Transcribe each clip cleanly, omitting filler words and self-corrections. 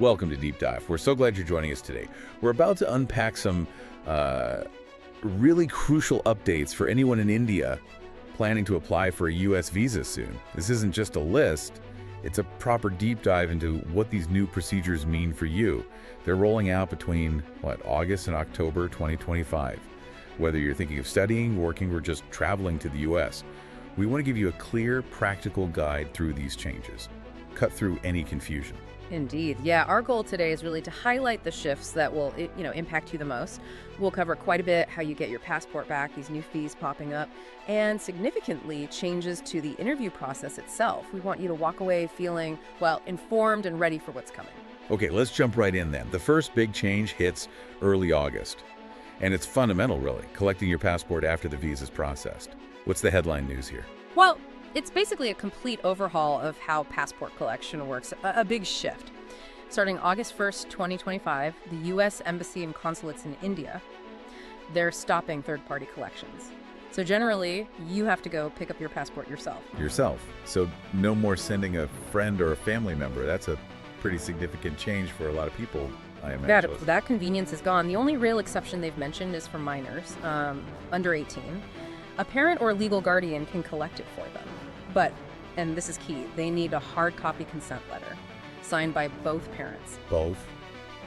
Welcome to Deep Dive. We're so glad you're joining us today. We're about to unpack some really crucial updates for anyone in India planning to apply for a U.S. visa soon. This isn't just a list, it's a proper deep dive into what these new procedures mean for you. They're rolling out between, August and October 2025. Whether you're thinking of studying, working, or just traveling to the U.S., we want to give you a clear, practical guide through these changes. Cut through any confusion. Indeed. Yeah, our goal today is really to highlight the shifts that will, impact you the most. We'll cover quite a bit how you get your passport back, these new fees popping up, and significantly changes to the interview process itself. We want you to walk away feeling, informed and ready for what's coming. Okay, let's jump right in then. The first big change hits early August. And it's fundamental, really, collecting your passport after the visa is processed. What's the headline news here? Well, it's basically a complete overhaul of how passport collection works, a big shift. Starting August 1st, 2025, the U.S. Embassy and Consulates in India, they're stopping third-party collections. So generally, you have to go pick up your passport yourself. So no more sending a friend or a family member. That's a pretty significant change for a lot of people, I imagine. That convenience is gone. The only real exception they've mentioned is for minors, under 18. A parent or legal guardian can collect it for them. But, and this is key, they need a hard copy consent letter signed by both parents. Both?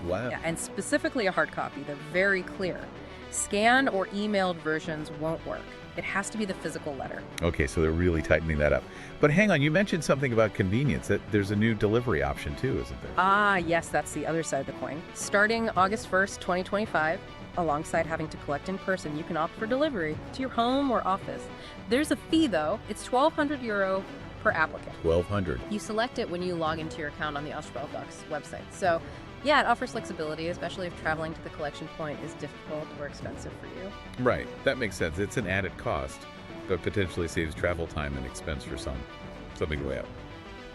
Wow. Yeah, and specifically a hard copy. They're very clear. Scanned or emailed versions won't work. It has to be the physical letter. Okay, so they're really tightening that up. But hang on, you mentioned something about convenience, that there's a new delivery option too, isn't there? Ah, yes, that's the other side of the coin. Starting August 1st, 2025, alongside having to collect in person, you can opt for delivery to your home or office. There's a fee though. It's €1,200 per applicant. 1,200. You select it when you log into your account on the Australdocs website. So yeah, it offers flexibility, especially if traveling to the collection point is difficult or expensive for you. Right, that makes sense. It's an added cost, but potentially saves travel time and expense for some. Something to weigh up.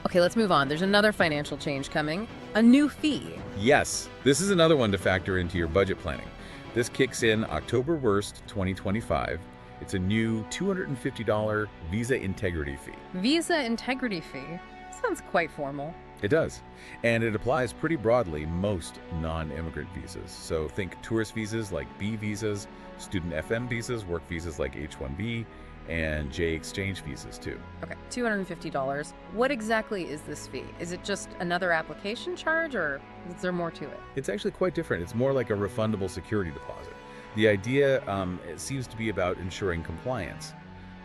Okay, let's move on. There's another financial change coming. A new fee. Yes, this is another one to factor into your budget planning. This kicks in October 1st, 2025. It's a new $250 visa integrity fee. Visa integrity fee? Sounds quite formal. It does. And it applies pretty broadly most non-immigrant visas. So think tourist visas like B visas, student FM visas, work visas like H-1B, and J exchange visas too. Okay, $250. What exactly is this fee? Is it just another application charge, or is there more to it? It's actually quite different. It's more like a refundable security deposit. The idea it seems to be about ensuring compliance,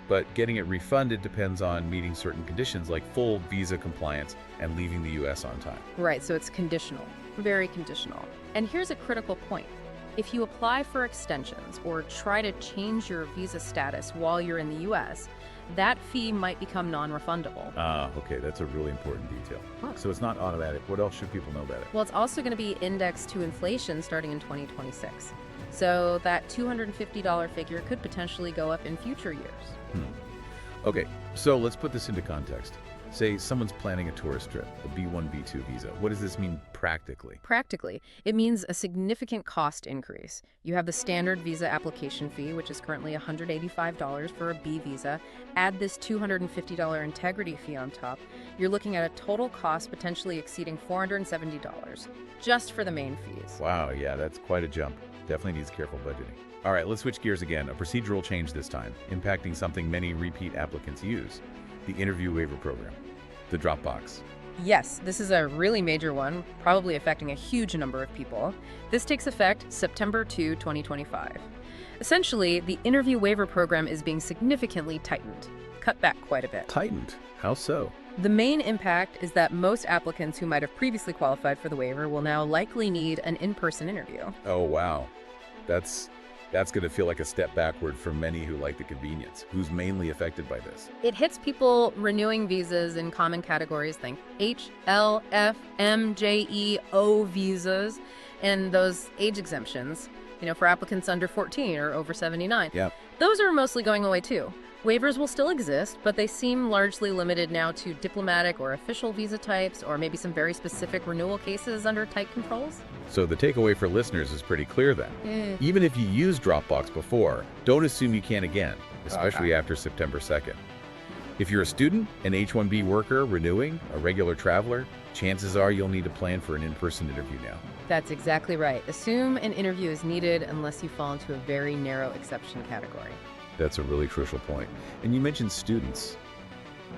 but getting it refunded depends on meeting certain conditions like full visa compliance and leaving the U.S. on time. Right, so it's conditional, very conditional. And here's a critical point. If you apply for extensions or try to change your visa status while you're in the U.S., that fee might become non-refundable. Ah, okay, that's a really important detail. Huh. So it's not automatic. What else should people know about it? Well, it's also going to be indexed to inflation starting in 2026. So that $250 figure could potentially go up in future years. Okay, so let's put this into context. Say someone's planning a tourist trip, a B1, B2 visa. What does this mean practically? Practically, it means a significant cost increase. You have the standard visa application fee, which is currently $185 for a B visa. Add this $250 integrity fee on top. You're looking at a total cost potentially exceeding $470 just for the main fees. Wow, yeah, that's quite a jump. Definitely needs careful budgeting. All right, let's switch gears again. A procedural change this time, impacting something many repeat applicants use, the interview waiver program, the Dropbox. Yes, this is a really major one, probably affecting a huge number of people. This takes effect September 2, 2025. Essentially, the interview waiver program is being significantly tightened, cut back quite a bit. Tightened? How so? The main impact is that most applicants who might have previously qualified for the waiver will now likely need an in-person interview. Oh, wow. That's going to feel like a step backward for many who like the convenience. Who's mainly affected by this? It hits people renewing visas in common categories. Think H, L, F, M, J, E, O visas, and those age exemptions, for applicants under 14 or over 79. Yeah. Those are mostly going away too. Waivers will still exist, but they seem largely limited now to diplomatic or official visa types, or maybe some very specific renewal cases under tight controls. So the takeaway for listeners is pretty clear then. Even if you used Dropbox before, don't assume you can again, especially after September 2nd. If you're a student, an H-1B worker, renewing, a regular traveler, chances are you'll need to plan for an in-person interview now. That's exactly right. Assume an interview is needed unless you fall into a very narrow exception category. That's a really crucial point. And you mentioned students.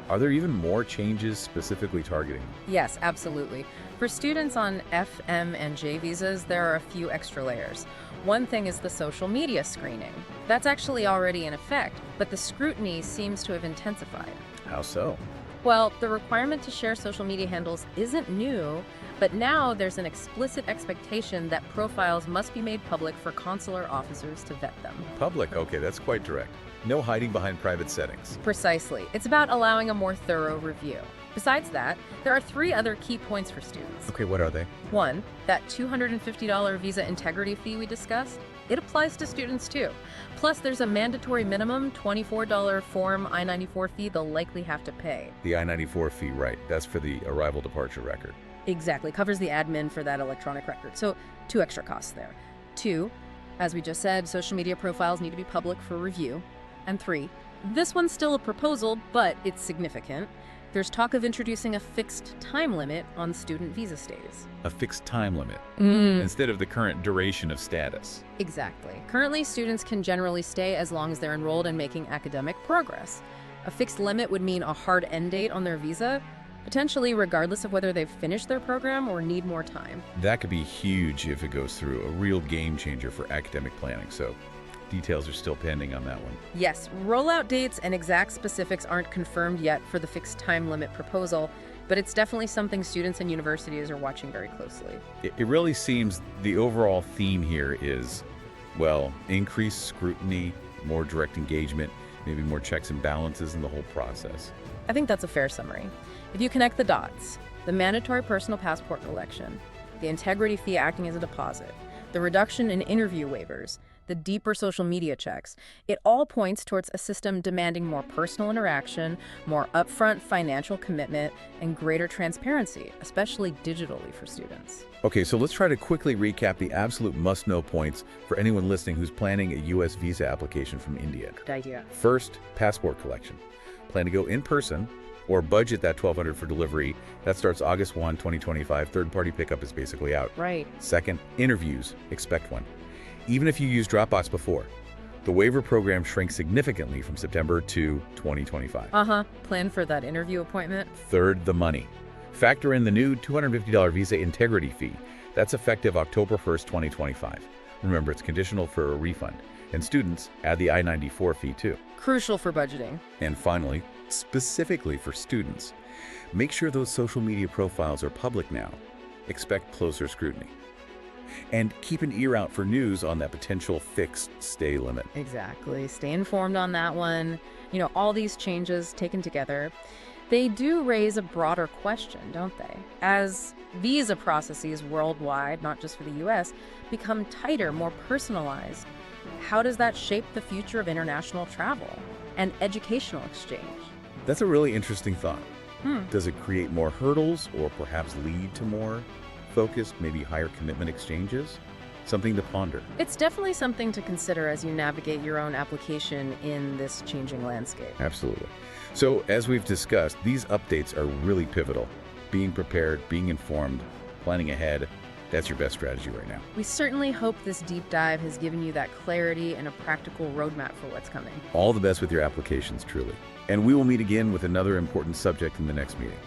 Are there even more changes specifically targeting? Yes, absolutely. For students on F, M, and J visas, there are a few extra layers. One thing is the social media screening. That's actually already in effect, but the scrutiny seems to have intensified. How so? Well, the requirement to share social media handles isn't new, but now there's an explicit expectation that profiles must be made public for consular officers to vet them. Public, okay, that's quite direct. No hiding behind private settings. Precisely. It's about allowing a more thorough review. Besides that, there are 3 other key points for students. Okay, what are they? 1, that $250 visa integrity fee we discussed, it applies to students too. Plus, there's a mandatory minimum $24 Form I-94 fee they'll likely have to pay. The I-94 fee, right. That's for the arrival departure record. Exactly. Covers the admin for that electronic record. So 2 extra costs there. 2, as we just said, social media profiles need to be public for review. And 3, this one's still a proposal, but it's significant. There's talk of introducing a fixed time limit on student visa stays. A fixed time limit, instead of the current duration of status. Exactly. Currently, students can generally stay as long as they're enrolled and making academic progress. A fixed limit would mean a hard end date on their visa, potentially regardless of whether they've finished their program or need more time. That could be huge if it goes through, a real game changer for academic planning. So details are still pending on that one. Yes, rollout dates and exact specifics aren't confirmed yet for the fixed time limit proposal, but it's definitely something students and universities are watching very closely. It really seems the overall theme here is, well, increased scrutiny, more direct engagement, maybe more checks and balances in the whole process. I think that's a fair summary. If you connect the dots, the mandatory personal passport collection, the integrity fee acting as a deposit, the reduction in interview waivers, the deeper social media checks, it all points towards a system demanding more personal interaction, more upfront financial commitment, and greater transparency, especially digitally for students. Okay, so let's try to quickly recap the absolute must-know points for anyone listening who's planning a U.S. visa application from India. Good idea. First, passport collection. Plan to go in person or budget that $1,200 for delivery. That starts August 1, 2025. Third-party pickup is basically out. Right. Second, interviews. Expect one. Even if you used Dropbox before, the waiver program shrinks significantly from September to 2025. Plan for that interview appointment. Third, the money. Factor in the new $250 visa integrity fee. That's effective October 1st, 2025. Remember, it's conditional for a refund. And students, add the I-94 fee too. Crucial for budgeting. And finally, specifically for students, make sure those social media profiles are public now. Expect closer scrutiny. And keep an ear out for news on that potential fixed stay limit. Exactly. Stay informed on that one. You know, all these changes taken together, they do raise a broader question, don't they? As visa processes worldwide, not just for the US, become tighter, more personalized, how does that shape the future of international travel and educational exchange? That's a really interesting thought. Does it create more hurdles or perhaps lead to more focused, maybe higher commitment exchanges? Something to ponder. It's definitely something to consider as you navigate your own application in this changing landscape. Absolutely. So as we've discussed, these updates are really pivotal. Being prepared, being informed, planning ahead, that's your best strategy right now. We certainly hope this deep dive has given you that clarity and a practical roadmap for what's coming. All the best with your applications, truly. And we will meet again with another important subject in the next meeting.